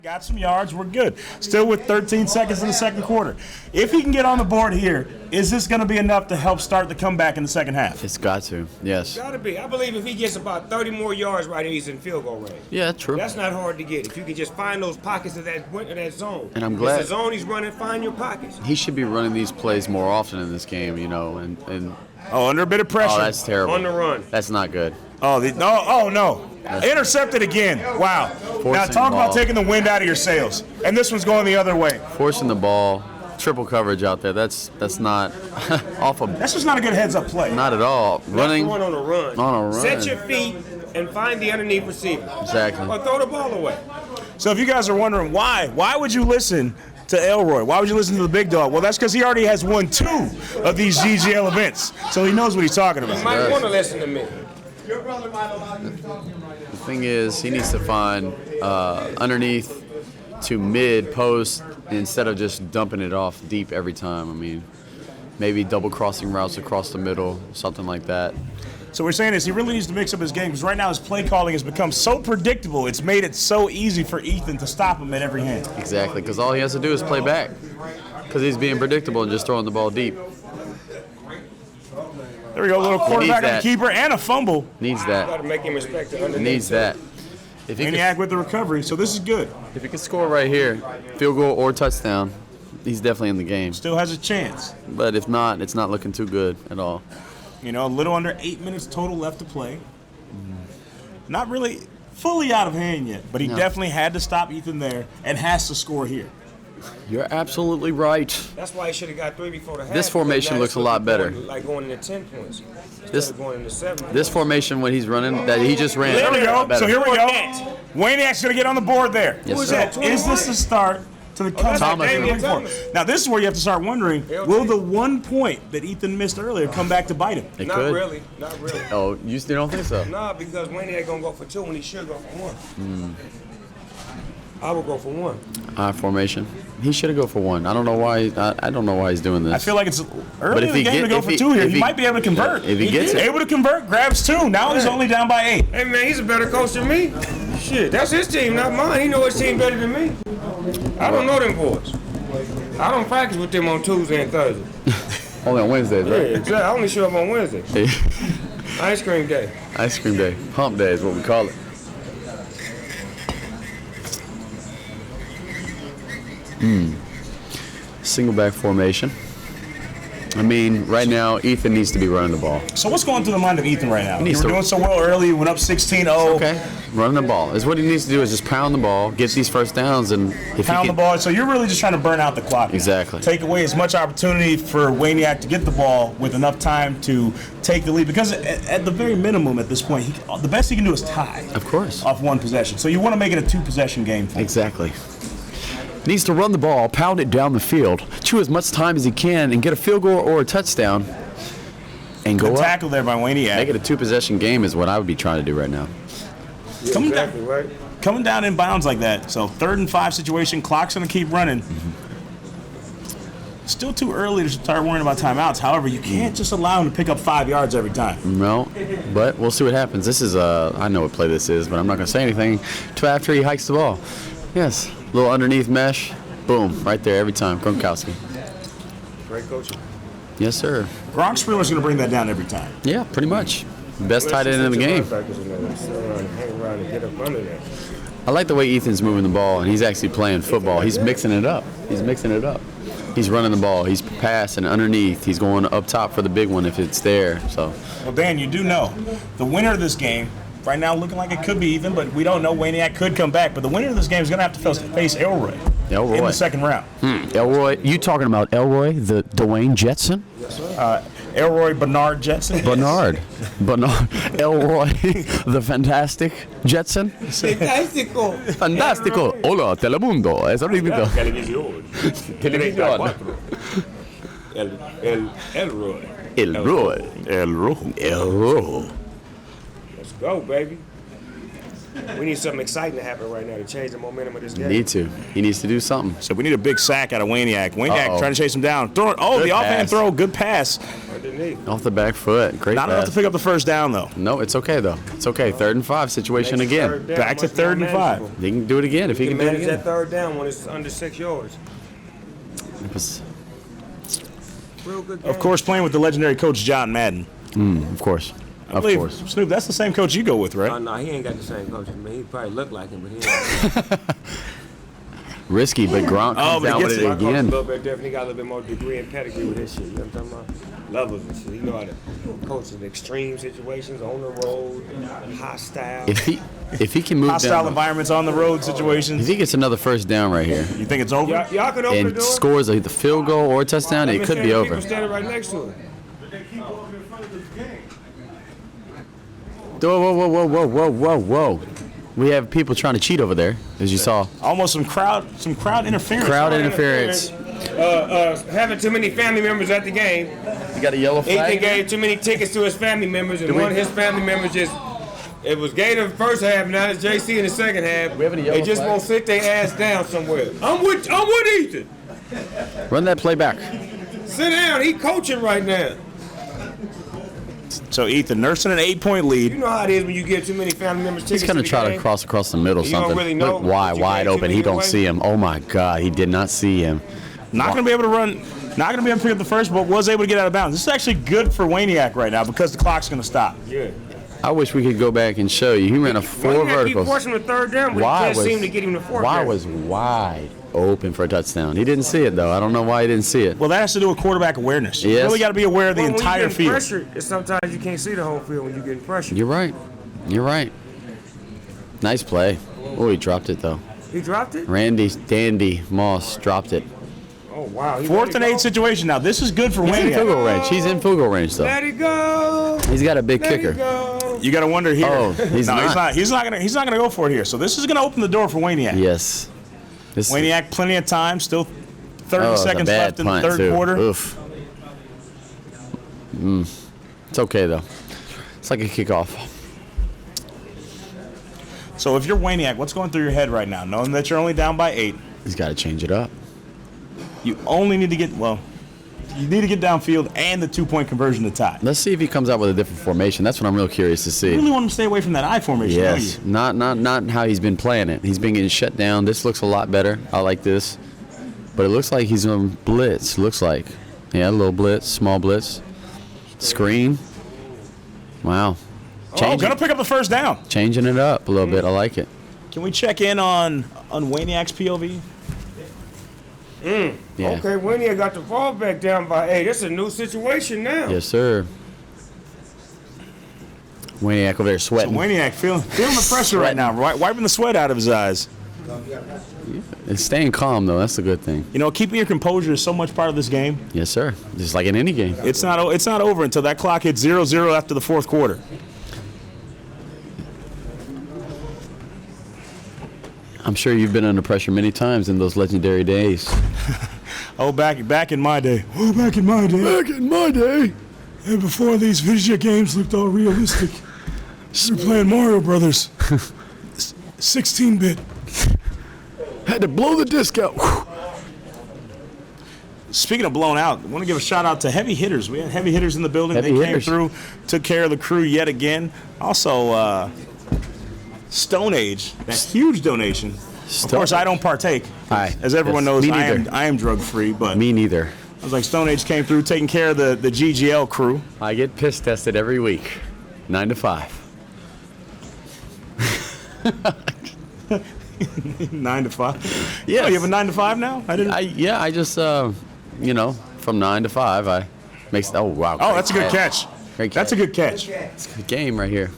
Got some yards, we're good. Still with 13 seconds in the second quarter. If he can get on the board here, is this going to be enough to help start the comeback in the second half? It's got to, yes. Got to be. I believe if he gets about 30 more yards right here, he's in field goal range. Yeah, true. That's not hard to get. If you can just find those pockets of that zone. And I'm glad. It's the zone he's running, find your pockets. He should be running these plays more often in this game, you know, and under a bit of pressure. Oh, that's terrible. On the run. That's not good. No. Intercepted again. Wow. Now talk about taking the wind out of your sails. And this one's going the other way. Forcing the ball, triple coverage out there. That's not off of. That's just not a good heads-up play. Not at all. Running Going on a run. On a run. Set your feet and find the underneath receiver. Exactly. Or throw the ball away. So if you guys are wondering why would you listen to Elroy? Why would you listen to the big dog? Well, that's because he already has won 2 of these GGL events. So he knows what he's talking about. You might want to listen to me. The thing is, he needs to find underneath to mid post instead of just dumping it off deep every time. I mean, maybe double crossing routes across the middle, something like that. So we're saying is he really needs to mix up his game because right now his play calling has become so predictable. It's made it so easy for Ethan to stop him at every hand. Exactly, because all he has to do is play back because he's being predictable and just throwing the ball deep. There we go, a little quarterback on the keeper and a fumble. Needs that. Got to make him respect the underneath. Needs that. If he Maniac with the recovery, so this is good. If he can score right here, field goal or touchdown, he's definitely in the game. Still has a chance. But if not, it's not looking too good at all. You know, a little under 8 minutes total left to play. Not really fully out of hand yet, but he definitely had to stop Ethan there and has to score here. You're absolutely right. That's why he should have got 3 before the half. This formation looks a lot better. Like going into 10 points. Going into 7. This formation, when he's running, that he just ran. There we go. So here we go. Waniak's going to get on the board there. Yes, Who is sir. that? Is this the start to the comeback? Thomas. Now this is where you have to start wondering, will the 1 point that Ethan missed earlier come back to bite him? It Not could. really. Not really. Oh, you still don't think so? Nah, because Waniak going to go for 2 when he should go for 1. I would go for 1. Formation. He should have go for 1. I don't know why. I don't know why he's doing this. I feel like it's early in the game to go for 2 here. He might be able to convert. If he gets it. Able to convert, grabs 2. Now he's only down by 8. Hey, man, he's a better coach than me. Shit, that's his team, not mine. He knows his team better than me. I don't know them boys. I don't practice with them on Tuesday and Thursday. Only on Wednesdays, Yeah, right? exactly. I only show up on Wednesday. Ice cream day. Ice cream day. Hump day is what we call it. Single back formation. I mean, right now, Ethan needs to be running the ball. So what's going through the mind of Ethan right now? needs You were to- doing so well early, you went up 16-0. Okay. Running the ball is what he needs to do. Is just pound the ball, get these first downs, and if Pound he the can, ball. So you're really just trying to burn out the clock. Exactly. Take away as much opportunity for Waniak to get the ball with enough time to take the lead. Because at the very minimum at this point, the best he can do is tie. Of course. Off 1 possession. So you want to make it a 2-possession game for him. Exactly. Needs to run the ball, pound it down the field, chew as much time as he can, and get a field goal or a touchdown, and go Good up. tackle there by Waniak. Make it a 2-possession game is what I would be trying to do right now. Coming Exactly, right? Coming down in bounds like that. So 3rd and 5 situation, clock's going to keep running. Still too early to start worrying about timeouts. However, you can't just allow him to pick up 5 yards every time. No, but we'll see what happens. This is I know what play this is, but I'm not going to say anything until after he hikes the ball. Yes, little underneath mesh, boom, right there every time. Gronkowski. Great coaching. Yes, sir. Gronk Spriller's going to bring that down every time. Yeah, pretty much. Best tight end in the game. Hang around and get up under that. I like the way Ethan's moving the ball, and he's actually playing football. He's mixing it up. He's running the ball. He's passing underneath. He's going up top for the big one if it's there. So. Well, Dan, you do know the winner of this game, right now looking like it could be even, but we don't know. Waniak could come back. But the winner of this game is going to have to face Elroy in the second round. Elroy, you talking about Elroy, the Dwayne Jetson? Yes, sir. Elroy Bernard Jetson. Bernard. Elroy, the fantastic Jetson. Fantástico. Fantástico. Hola, Telemundo. Es horrible. Televisión. Televisión. Elroy. El Rojo. El Rojo. Let's go, baby. We need something exciting to happen right now to change the momentum of this game. Need to. He needs to do something. So we need a big sack out of Waniak. Waniak Uh-oh. trying to chase him down. Throw it. Oh, Good the offhand pass. throw. Good pass. Underneath. Off the back foot. Great Not enough pass. to pick up the first down, though. No, it's okay, though. It's okay. 3rd and 5 situation Makes again. third down Back to much more 3rd and 5. manageable. He can do it again if he You can can do it manage that again. third down when it's under 6 yards. Real good game. Of course, playing with the legendary coach John Madden. Of course. I Of believe, course. Snoop, that's the same coach you go with, right? No, he ain't got the same coach as me. He probably look like him, but he ain't. Risky, but Gronk Oh, comes but he down gets with it. it My coach a again. little bit different. He got a little bit more degree and pedigree with his shit. You know what I'm talking about? Levels and shit. He know how to coach in extreme situations, on the road, hostile. If he can move Hostile down, environments on the road if situations. he gets another first down right here You think it's over? Y'all can open the and door. scores the field goal or a touchdown, Let it me could stand be the over. People standing right next to him. Whoa. We have people trying to cheat over there, as you saw. Almost some crowd interference. Crowd interference. Having too many family members at the game. You got a yellow Ethan flag? gave too many tickets to his family members, and we- one of his family members just. It was Gator the first half, now it's JC in the second half. We have any yellow They just flag? won't sit their ass down somewhere. I'm with Ethan. Run that play back. Sit down. He coaching right now. So Ethan nursing an 8-point You lead. know how it is when you give too many family members tickets. He's going to the try to game. cross across the middle You don't something. really know Look wide, what you wide gave open. too He many don't away. see him. Oh, my God. He did not see him. Not going to be able to run. Not going to be able to pick up the first, but was able to get out of bounds. This is actually good for Waniak right now because the clock's going to stop. Yeah. I wish we could go back and show you. He ran a Why 4 you gotta keep verticals. forcing the third down, but Why he can't seem to get him the fourth why down. was wide open for a touchdown? He didn't see it, though. I don't know why he didn't see it. Well, that has to do with quarterback awareness. You Yes. really got to be aware of the Well, entire when you field. pressured, it's sometimes you can't see the whole field when you're getting pressured. You're right. You're right. Nice play. Oh, he dropped it, though. He dropped it? Randy Dandy Moss dropped it. Oh, wow. He 4th let and it 8 go. situation now. This is good for He's in field Waniak. goal range. He's in field goal range, though. Let it go. He's got a big Let kicker. it go. You got to wonder here. Oh, he's no, not. He's not going to go for it here. So this is going to open the door for Waniak. Yes. This Waniak, plenty of time. Still 30 it's a seconds bad left in the punt, third too. quarter. Oof. It's okay, though. It's like a kickoff. So if you're Waniak, what's going through your head right now? Knowing that you're only down by 8, He's got to change it up. you only need to get, you need to get downfield and the 2-point conversion to tie. Let's see if he comes out with a different formation. That's what I'm real curious to You see. really want him to stay away from that I formation, Yes, don't you? not how he's been playing it. He's been getting shut down. This looks a lot better. I like this, but it looks like he's on blitz. Looks like, yeah, a little blitz, small blitz, screen. Wow, Oh, going to pick up the first down. changing it up a little bit. I like it. Can we check in on Waniak's POV? Yeah. Okay, Winnie got the ball back down by 8. That's a new situation now. Yes, sir. Waniak over there sweating. Waniak feeling the pressure right now, wiping the sweat out of his eyes. It's staying calm though. That's a good thing. You know, keeping your composure is so much part of this game. Yes, sir. Just like in any game. It's not over until that clock hits 0-0 after the fourth quarter. I'm sure you've been under pressure many times in those legendary days. Oh, back in my day. Oh, back in my day. Back in my day. And before these video games looked all realistic. We were playing Mario Brothers. 16-bit. Had to blow the disc out. Speaking of blown out, I want to give a shout out to heavy hitters. We had heavy hitters in the building. Heavy they hitters. came through, took care of the crew yet again. Also, Stone Age, that huge donation. Of course, I don't partake. Aye. As everyone Yes. knows, Me I neither. am drug free. But Me neither. I was like, Stone Age came through, taking care of the GGL crew. I get piss tested every week, 9 to 5. 9 to 5. Yes. Oh, you have a 9 to 5 now? I didn't. I just from 9 to 5, I makes. Oh wow. Oh, that's a good catch. Great That's a good catch. It's a good game right here.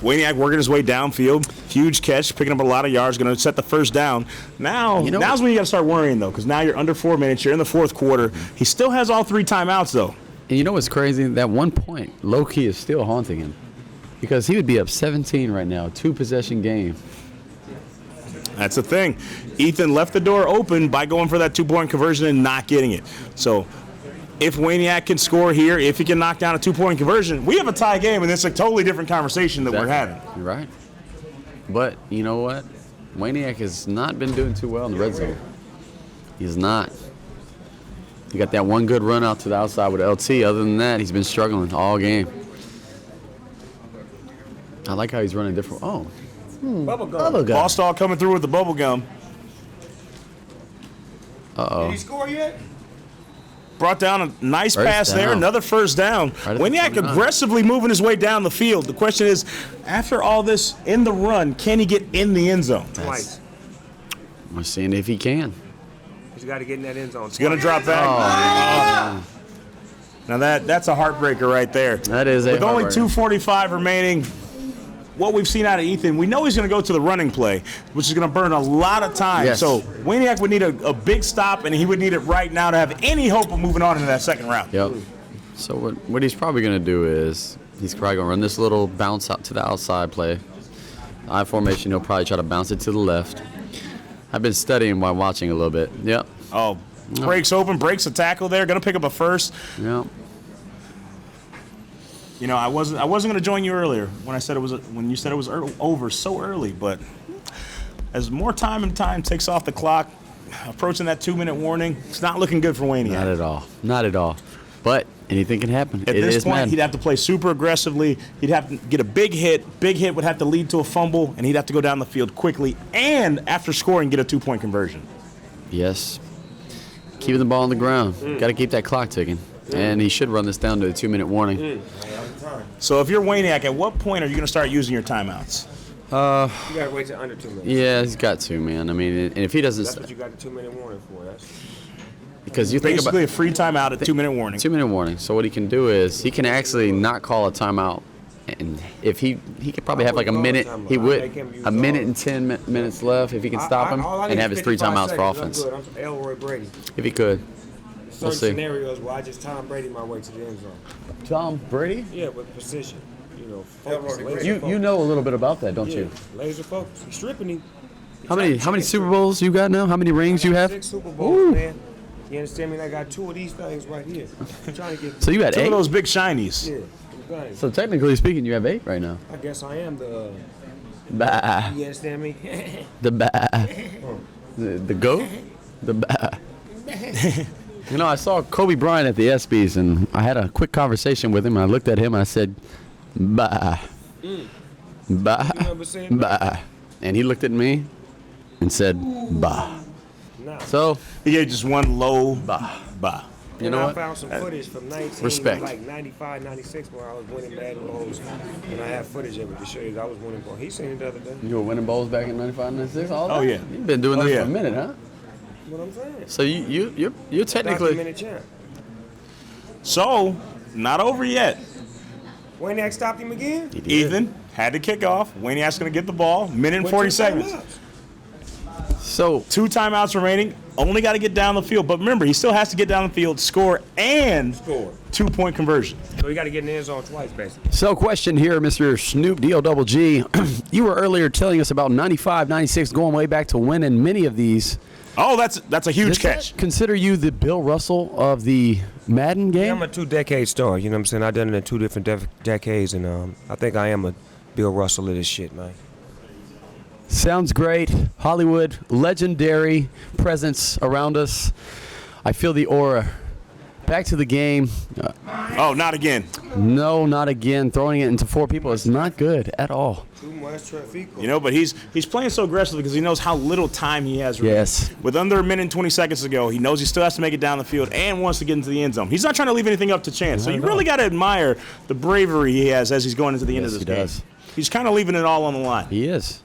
Waniak working his way downfield. Huge catch, picking up a lot of yards, going to set the first down. Now, You know now's what? when you got to start worrying, though, because now you're under 4 minutes. You're in the fourth quarter. He still has all 3 timeouts, though. And you know what's crazy? That one point, low key is still haunting him, because he would be up 17 right now, 2-possession game. That's the thing. Ethan left the door open by going for that 2-point conversion and not getting it. So if Waniak can score here, if he can knock down a 2-point conversion, we have a tie game, and it's a totally different conversation that we're having. You're right. But you know what? Waniak has not been doing too well in the red zone. He's not. He got that one good run out to the outside with LT. Other than that, he's been struggling all game. I like how he's running different. Oh, Bubble gum. bubble gum. Boston coming through with the bubble gum. Did he score yet? Brought down a nice First pass there, down. another first down. Right at the Waniak 29. aggressively moving his way down the field. The question is, after all this in the run, can he get in the end zone? Twice. We're seeing if he can. He's got to get in that end zone. He's going to drop back. Now that's a heartbreaker right there. That is a With only heartbreaker. 2:45 remaining, what we've seen out of Ethan, we know he's going to go to the running play, which is going to burn a lot of time. Yes. So Waniak would need a big stop, and he would need it right now to have any hope of moving on into that second round. Yep. So what he's probably going to do is he's probably going to run this little bounce out to the outside play. I formation, he'll probably try to bounce it to the left. I've been studying while watching a little bit. Yep. Oh, breaks open, breaks a tackle there, going to pick up a first. Yep. You know, I wasn't going to join you earlier when you said it was over so early, but as more time and time ticks off the clock, approaching that 2-minute warning, it's not looking good for Waniak. Not at all. Not at all. But anything can happen. At It this is point, Madden. he'd have to play super aggressively. He'd have to get a big hit. Big hit would have to lead to a fumble, and he'd have to go down the field quickly and, after scoring, get a 2-point conversion. Yes. Keeping the ball on the ground. Got to keep that clock ticking. And he should run this down to a 2-minute warning. So if you're Waniak, at what point are you going to start using your timeouts? You got to wait till under 2 minutes. Yeah, he's got to, man. I mean, and if he That's doesn't, what you got the 2-minute warning for. because you think about Basically a free timeout at 2-minute warning. 2-minute warning. So what he can do is he can actually not call a timeout, and if he could probably have like a minute, he would a minute and 10 minutes left if he can stop him and have his 3 timeouts for offense. I'm Elroy Brady. If he could. Certain see. scenarios where I just Tom Brady my way to the end zone. Tom Brady? Yeah, with precision. You know, focus. Laser You focus. know a little bit about that, don't Yeah, you? laser focus. He's stripping him. How many Super Bowls you got now? How many rings you have? 6 Super Bowls, man. You understand me? I got 2 of these things right here. I'm trying to get. So you had 2 of 8. those big shinies. Yeah, things. So technically speaking, you have 8 right now. I guess I am the. Bah. You understand me? The bah. The goat? The bah. You know, I saw Kobe Bryant at the ESPYs, and I had a quick conversation with him. And I looked at him, and I said, bah. Bah. remember saying Bah. And he looked at me and said, bah. Nah. So, He gave just one low bah. bah. You And know I what? found some footage from 19, Respect. like 95, 96, where I was winning Madden Bowls, and I have footage of it to show you that I was winning bowls. He seen it the other day. You were winning bowls back in 95, 96? All Oh, that? yeah. You've been doing Oh, this yeah. for a minute, huh? What I'm saying? So you're technically... Documented champ. So, not over yet. Wayne stopped him again. He did. Ethan had to kick off. Waniak's going to get the ball. Minute and With 40 2 seconds. timeouts. So 2 timeouts remaining. Only got to get down the field. But remember, he still has to get down the field, score, and Score. 2-point conversion. So you got to get in the end zone twice, basically. question here, Mr. Snoop D-O-double-G. You were earlier telling us about 95, 96, going way back to winning many of these. Oh, that's a huge Does that catch. consider you the Bill Russell of the Madden game? I'm a 2-decade star. You know what I'm saying? I've done it in 2 different decades, and I think I am a Bill Russell of this shit, man. Sounds great. Hollywood, legendary presence around us. I feel the aura. Back to the game. Oh, not again. No, not again. Throwing it into 4 people is not good at all. Too much traffic. You know, but he's playing so aggressively because he knows how little time he has remaining. Yes. With under a minute and 20 seconds to go, he knows he still has to make it down the field and wants to get into the end zone. He's not trying to leave anything up to chance. So you really got to admire the bravery he has as he's going into the end of Yes, this he game. does. He's kind of leaving it all on the line. He is.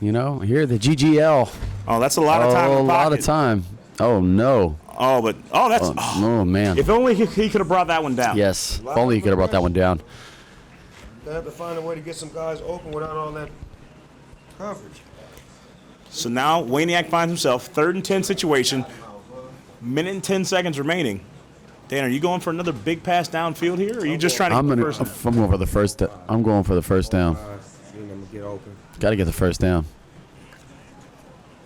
You know, here the GGL. Oh, that's a lot of time in Oh, the a lot pocket. of time. Oh, no. That's Oh, man. if only he could have brought that one down. Yes. If only you could have brought that one down. They have to find a way to get some guys open without all that coverage. So now Waniak finds himself 3rd and 10 situation, minute and 10 seconds remaining. Dan, are you going for another big pass downfield here, or are you just trying to I'm get the going first for the first. I'm going for the first down. You know, I'm going to get open. Got to get the first down.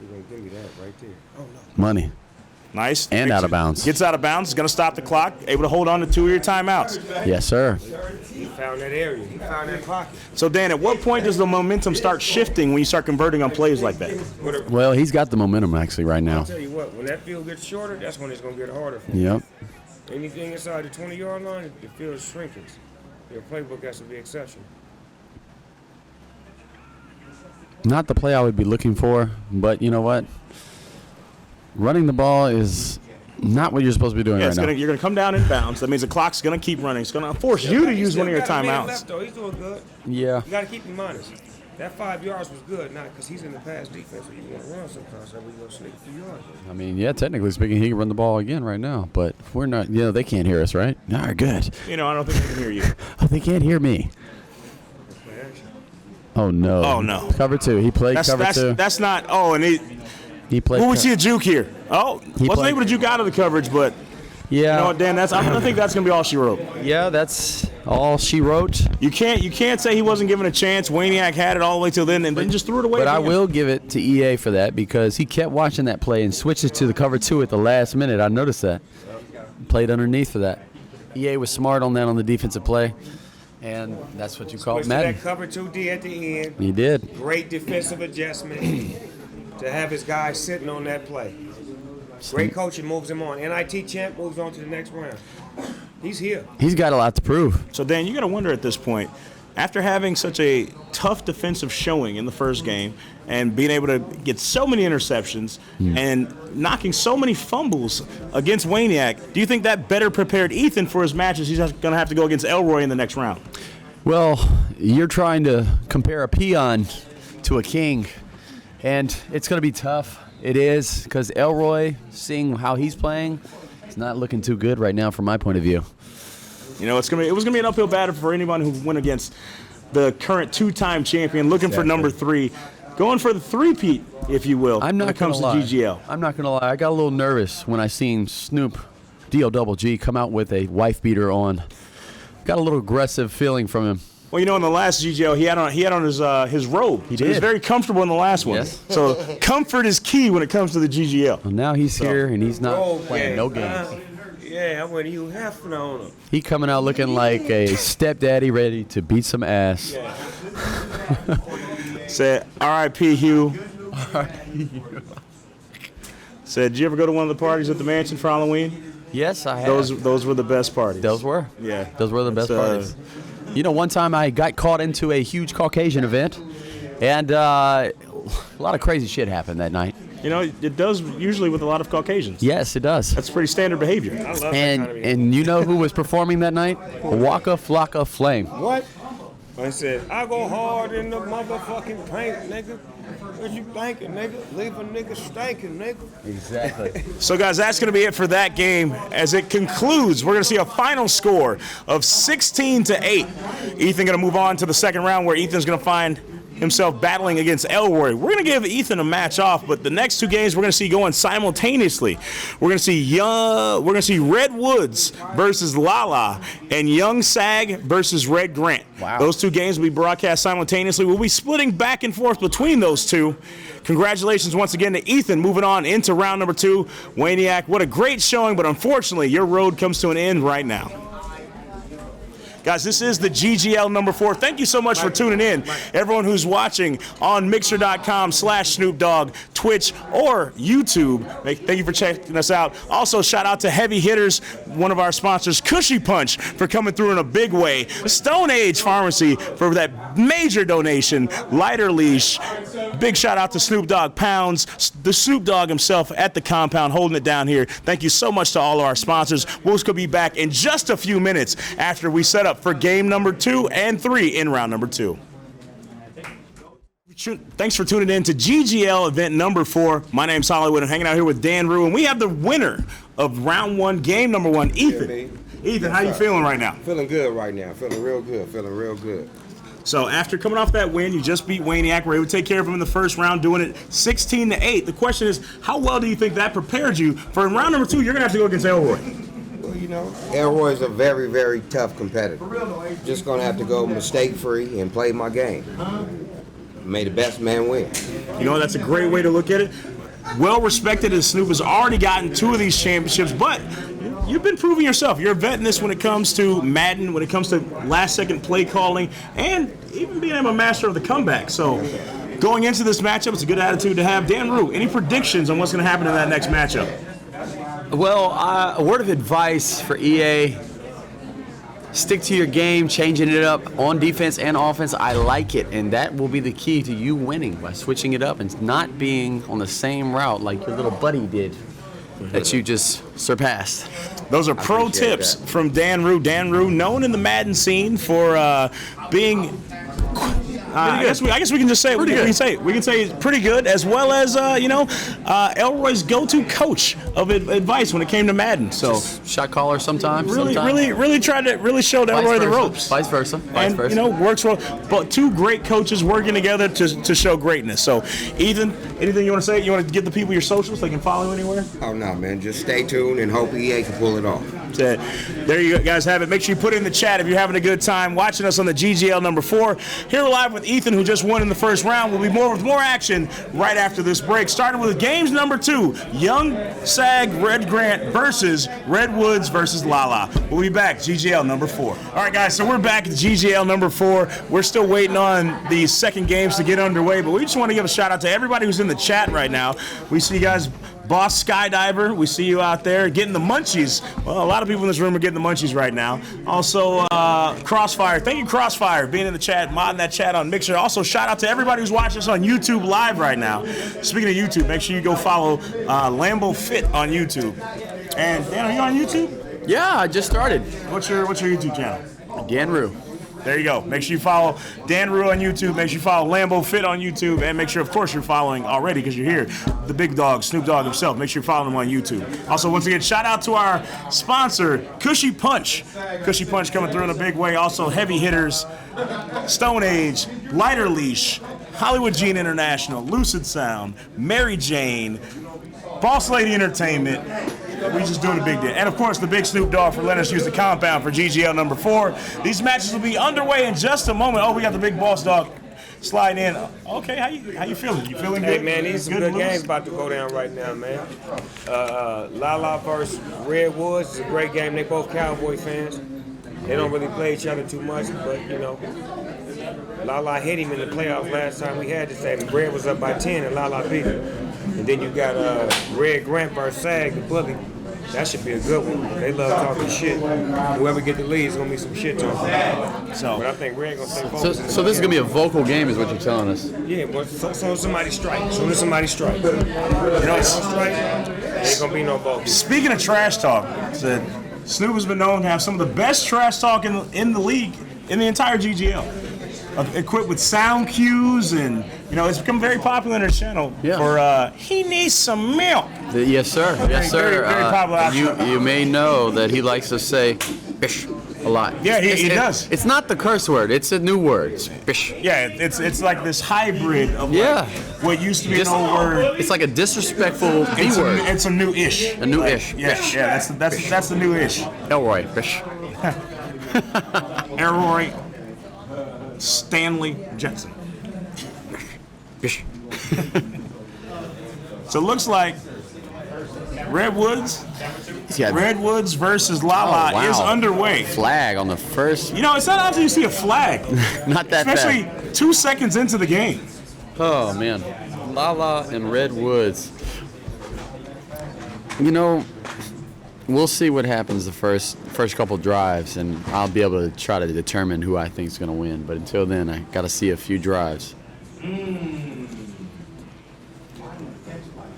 You're going to give me that right there. Oh, no. Money. Nice. And out of bounds. Gets out of bounds. Is going to stop the clock. Able to hold on to 2 of your timeouts. Yes, sir. He found that area. He found that pocket. So, Dan, at what point does the momentum start shifting when you start converting on plays like that? Well, he's got the momentum actually right now. I'll tell you what, when that field gets shorter, that's when it's going to get harder for him. Yep. Anything inside the 20-yard line, the field is shrinking. Your playbook has to be exceptional. Not the play I would be looking for, but you know what? Running the ball is not what you're supposed to be doing right now. You're going to come down in bounds. That means the clock's going to keep running. It's going to force you to use one of your He's got a man timeouts. left, though. He's doing good. Yeah. You got to keep him honest. That 5 yards was good, not because he's in the pass defense. So you want to run sometimes, so we're going to sneak a few yards. I mean, yeah, technically speaking, he can run the ball again right now, but we're not, they can't hear us, right? All right, good. I don't think they can hear you. Oh, they can't hear me. Play action. Oh, no. Oh, no. Cover 2. He played cover 2. That's not. And He played. we see a juke here. Wasn't played- able to juke out of the coverage, but Yeah. you know what, Dan? I think that's going to be all she wrote. Yeah, that's all she wrote. You can't say he wasn't given a chance. Waniak had it all the way till then, and then just threw it away. But I again. will give it to EA for that because he kept watching that play and switched it to the cover 2 at the last minute. I noticed that. Played underneath for that. EA was smart on that on the defensive play, and that's what you call Switch to Madden. that cover 2D at the end. He did. Great defensive adjustment to have his guy sitting on that play. Great coaching moves him on. NIT champ moves on to the next round. He's here. He's got a lot to prove. So, Dan, you got to wonder at this point, after having such a tough defensive showing in the first game and being able to get so many interceptions and knocking so many fumbles against Waniak, do you think that better prepared Ethan for his matches he's going to have to go against Elroy in the next round? Well, you're trying to compare a peon to a king, and it's going to be tough. It is, because Elroy, seeing how he's playing, it's not looking too good right now from my point of view. It was going to be an uphill battle for anyone who went against the current 2-time champion, looking for number 3, going for the three-peat, if you will, I'm not when it comes to gonna lie. GGL. I'm not going to lie. I got a little nervous when I seen Snoop D-O-double-G come out with a wife beater on. Got a little aggressive feeling from him. Well, in the last GGL, he had on his robe. He was did. very comfortable in the last one. Yes. So comfort is key when it comes to the GGL. Well, now he's here, and he's not playing no games. Yeah, I went Hugh Hefner on him. He coming out looking like a stepdaddy ready to beat some ass. Said, R.I.P. Hugh. Said, did you ever go to one of the parties at the mansion for Halloween? Yes, I have. Those were the best parties. Those were? Yeah. Those were the best It's, parties. One time I got caught into a huge Caucasian event, and a lot of crazy shit happened that night. It does usually with a lot of Caucasians. Yes, it does. That's pretty standard behavior. I love that And kind of music. you know who was performing that night? Waka Flocka Flame. What? I said, I go hard in the motherfucking paint, nigga. What you thinking, nigga? Leave a nigga stankin', nigga. Exactly. So, guys, that's going to be it for that game. As it concludes, we're going to see a final score of 16-8. Ethan going to move on to the second round, where Ethan's going to find himself battling against Elroy. We're going to give Ethan a match off, but the next 2 games we're going to see going simultaneously. We're going to see Red Woods versus Lala and Young Sag versus Red Grant. Wow. Those 2 games will be broadcast simultaneously. We'll be splitting back and forth between those 2. Congratulations once again to Ethan moving on into round number 2. Waniak, what a great showing, but unfortunately your road comes to an end right now. Guys, this is the GGL number 4. Thank you so much for tuning in. Everyone who's watching on Mixer.com/Snoop Dogg, Twitch, or YouTube, thank you for checking us out. Also, shout out to Heavy Hitters, one of our sponsors, Cushy Punch, for coming through in a big way. Stone Age Pharmacy for that major donation. Lighter Leash. Big shout out to Snoop Dogg Pounds, the Snoop Dogg himself at the compound holding it down here. Thank you so much to all of our sponsors. We'll be back in just a few minutes after we set up for game number 2 and 3 in round number 2. Thanks for tuning in to GGL event number 4. My name's Hollywood. I'm hanging out here with Dan Rue, and we have the winner of round 1, game number 1, Ethan. Ethan, how you feeling right now? Feeling good right now. Feeling real good. So after coming off that win, you just beat Waniak. We're able to take care of him in the first round, doing it 16-8. The question is, how well do you think that prepared you for in round number 2? You're gonna have to go against Elroy. Well, Elroy is a very, very tough competitor. Just gonna have to go mistake-free and play my game. May the best man win. That's a great way to look at it. well respected, as Snoop has already gotten 2 of these championships, but you've been proving yourself. You're a vet in this when it comes to Madden, when it comes to last-second play calling, and even being a master of the comeback. So going into this matchup, it's a good attitude to have. Dan Rue, any predictions on what's going to happen in that next matchup? Well, a word of advice for EA. Stick to your game, changing it up on defense and offense. I like it, and that will be the key to you winning, by switching it up and not being on the same route like your little buddy did that you just surpassed. Those are pro tips from Dan Rue. Dan Rue, known in the Madden scene for being... I guess we can just say it. We can say it's pretty good, as well as Elroy's go-to coach of advice when it came to Madden. So Just shot caller sometimes. really tried to show Elroy the ropes. Vice versa. Works well. But 2 great coaches working together to show greatness. So Ethan, anything you want to say? You want to give the people your socials so they can follow you anywhere? Oh no, man! Just stay tuned and hope EA can pull it off. There you guys have it. Make sure you put it in the chat if you're having a good time watching us on the GGL number 4. Here we're live with Ethan, who just won in the first round. We'll be with more action right after this break. Starting with games number 2, Young Sag Red Grant versus Redwoods versus Lala. We'll be back, GGL number 4. All right, guys, so we're back at GGL number 4. We're still waiting on the second games to get underway, but we just want to give a shout out to everybody who's in the chat right now. We see you guys. Boss Skydiver, we see you out there getting the munchies. Well, a lot of people in this room are getting the munchies right now. Also, Crossfire. Thank you, Crossfire, being in the chat, modding that chat on Mixer. Also, shout out to everybody who's watching us on YouTube Live right now. Speaking of YouTube, make sure you go follow Lambo Fit on YouTube. And Dan, are you on YouTube? Yeah, I just started. What's your YouTube channel? Dan Rue. There you go. Make sure you follow Dan Rue on YouTube. Make sure you follow Lambo Fit on YouTube. And make sure, of course, you're following already because you're here. The big dog, Snoop Dogg himself. Make sure you're following him on YouTube. Also, once again, shout out to our sponsor, Cushy Punch. Cushy Punch coming through in a big way. Also, Heavy Hitters, Stone Age, Lighter Leash, Hollywood Gene International, Lucid Sound, Mary Jane, Boss Lady Entertainment. We just doing a big deal. And of course, the big Snoop Dogg for letting us use the compound for GGL number 4. These matches will be underway in just a moment. Oh, we got the big Boss Dog sliding in. Okay, how you feeling? You feeling good? Hey, man, these some good games about to go down right now, man. Lala versus Redwoods is a great game. They both Cowboy fans. They don't really play each other too much, but, Lala hit him in the playoffs last time we had this game. Red was up by 10 and Lala beat him. And then you got Red Grant versus Sag, the bully. That should be a good one. They love talking shit. Whoever get the lead is going to be some shit talking. But I think Red going to stay focused. So this is going to be a vocal game is what you're telling us. Yeah, but so somebody strike. Soon as somebody strike. Strike, ain't going to be no vocal. Speaking of trash talk, Snoop has been known to have some of the best trash talk in the league, in the entire GGL. Equipped with sound cues, and it's become very popular on his channel. Yeah. For he needs some milk. Yes, sir. Yes, sir. Very popular. You may know that he likes to say "bish" a lot. Yeah, he does. It's not the curse word. It's a new word. It's "bish." Yeah, it's like this hybrid of what used to be an old word. It's like a disrespectful B word. It's a new ish. A new ish. Yeah, Bish. yeah. That's the new ish. Elroy. Bish. Elroy Stanley Jetson. Bish. So it looks like Redwoods versus Lala is underway. Flag on the first. It's not often you see a flag. Not that Especially bad. 2 seconds into the game. Oh, man. Lala and Redwoods. We'll see what happens the first couple drives, and I'll be able to try to determine who I think is going to win. But until then, I got to see a few drives.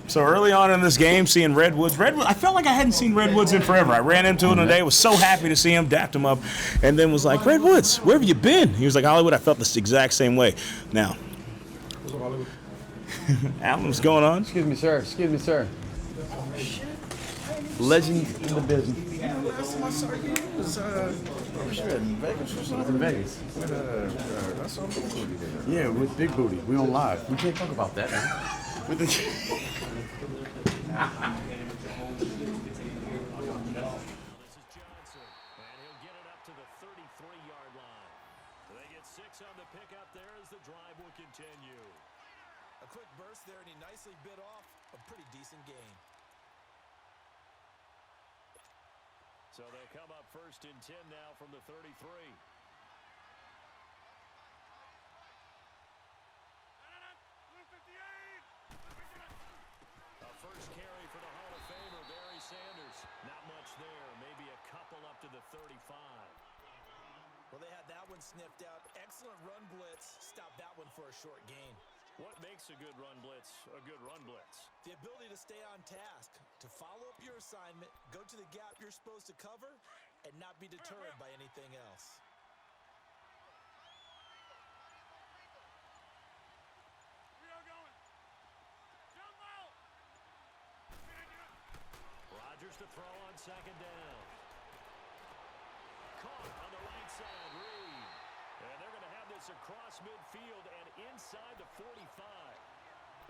So early on in this game, seeing Redwoods, I felt like I hadn't seen Redwoods in forever. I ran into him today, was so happy to see him, dapped him up, and then was like, Redwoods, where have you been? He was like, Hollywood. I felt this exact same way. Now, Alan, what's going on? Excuse me, sir. Excuse me, sir. Legend in the business. In Vegas. Yeah, with Big Booty. We on live. We can't talk about that, man. With A quick burst there, and he nicely bit off a pretty decent gain. So they'll come up 1st and 10 now from the 33. A first carry for the Hall of Famer, Barry Sanders. Not much there. Maybe a couple up to the 35. Well, they had that one sniffed out. Excellent run blitz. Stopped that one for a short gain. What makes a good run blitz a good run blitz? The ability to stay on task, to follow up your assignment, go to the gap you're supposed to cover, and not be deterred by anything else. We are going. Jump out. Rodgers to throw on 2nd down. Caught on the right side, Reed. And they're going to have this across midfield and inside the 45.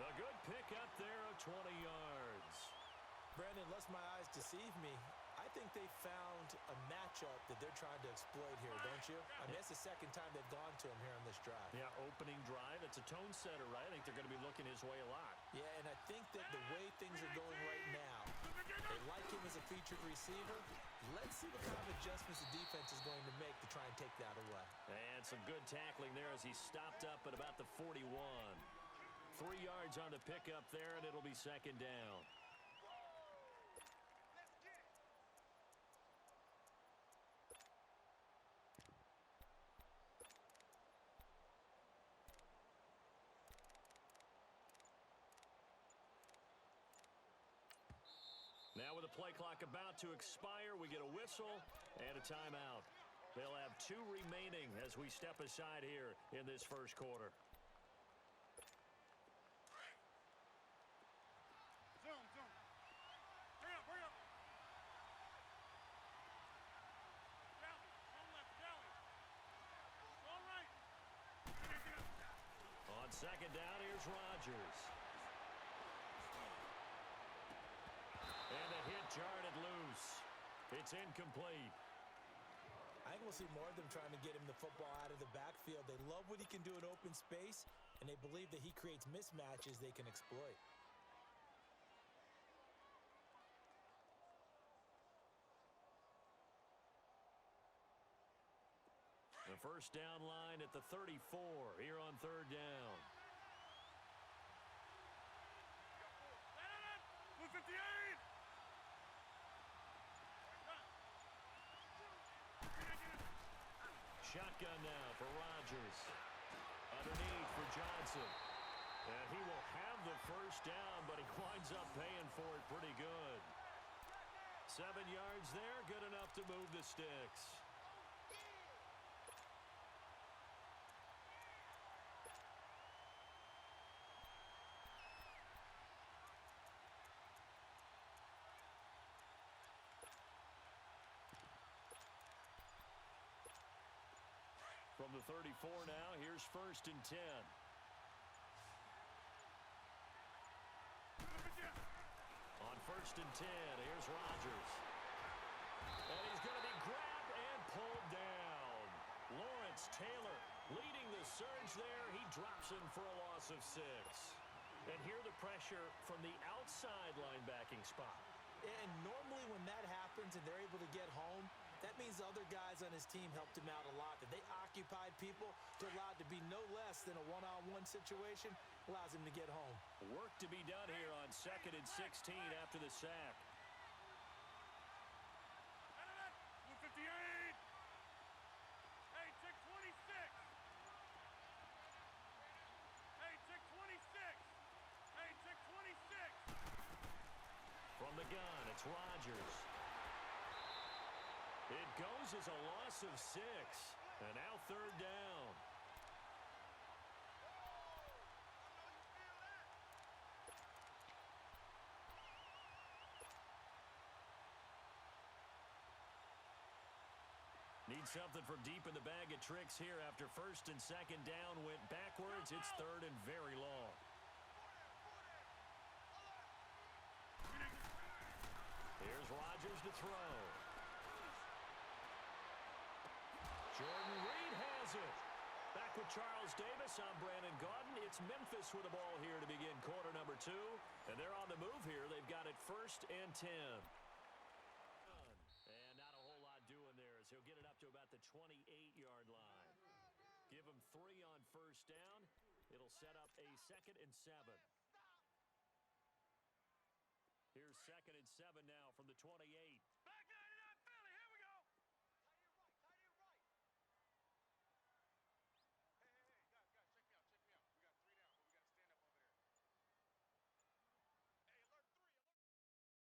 A good pickup there of 20 yards. Brandon, lest my eyes deceive me, I think they found a matchup that they're trying to exploit here, don't you? I mean, that's the second time they've gone to him here on this drive. Yeah, opening drive. It's a tone setter, right? I think they're going to be looking his way a lot. Yeah, and I think that the way things are going right now, they like him as a featured receiver. Let's see what kind of adjustments the defense is going to make to try and take that away. And some good tackling there as he stopped up at about the 41. 3 yards on the pickup there, and it'll be 2nd down. Now with the play clock about to expire, we get a whistle and a timeout. They'll have 2 remaining as we step aside here in this first quarter. Zoom. Hurry up. Down left, all right. On 2nd down, here's Rodgers. And the hit jarred it loose. It's incomplete. I think we'll see more of them trying to get him the football out of the backfield. They love what he can do in open space, and they believe that he creates mismatches they can exploit. The first down line at the 34 here on 3rd down. 158. Shotgun now for Rodgers. Underneath for Johnson. And he will have the first down, but he winds up paying for it pretty good. 7 yards there, good enough to move the sticks. From the 34 now, here's 1st and 10. On 1st and 10, here's Rodgers. And he's going to be grabbed and pulled down. Lawrence Taylor leading the surge there. He drops him for a loss of 6. And here the pressure from the outside linebacking spot. And normally when that happens and they're able to get home, that means the other guys on his team helped him out a lot. That they occupied people to allow it to be no less than a one-on-one situation allows him to get home. Work to be done here on 2nd and 16 after the sack. 158. Hey, check 26. Hey, check 26. Hey, check 26. From the gun, it's Rodgers. It goes as a loss of 6. And now 3rd down. Need something from deep in the bag of tricks here after 1st and 2nd down went backwards. It's 3rd and very long. Here's Rodgers to throw. Jordan Reed has it. Back with Charles Davis. I'm Brandon Gaudin. It's Memphis with the ball here to begin quarter number 2. And they're on the move here. They've got it 1st and 10. And not a whole lot doing there as he'll get it up to about the 28-yard line. Give him 3 on 1st down. It'll set up a 2nd and 7. Here's 2nd and 7 now from the 28.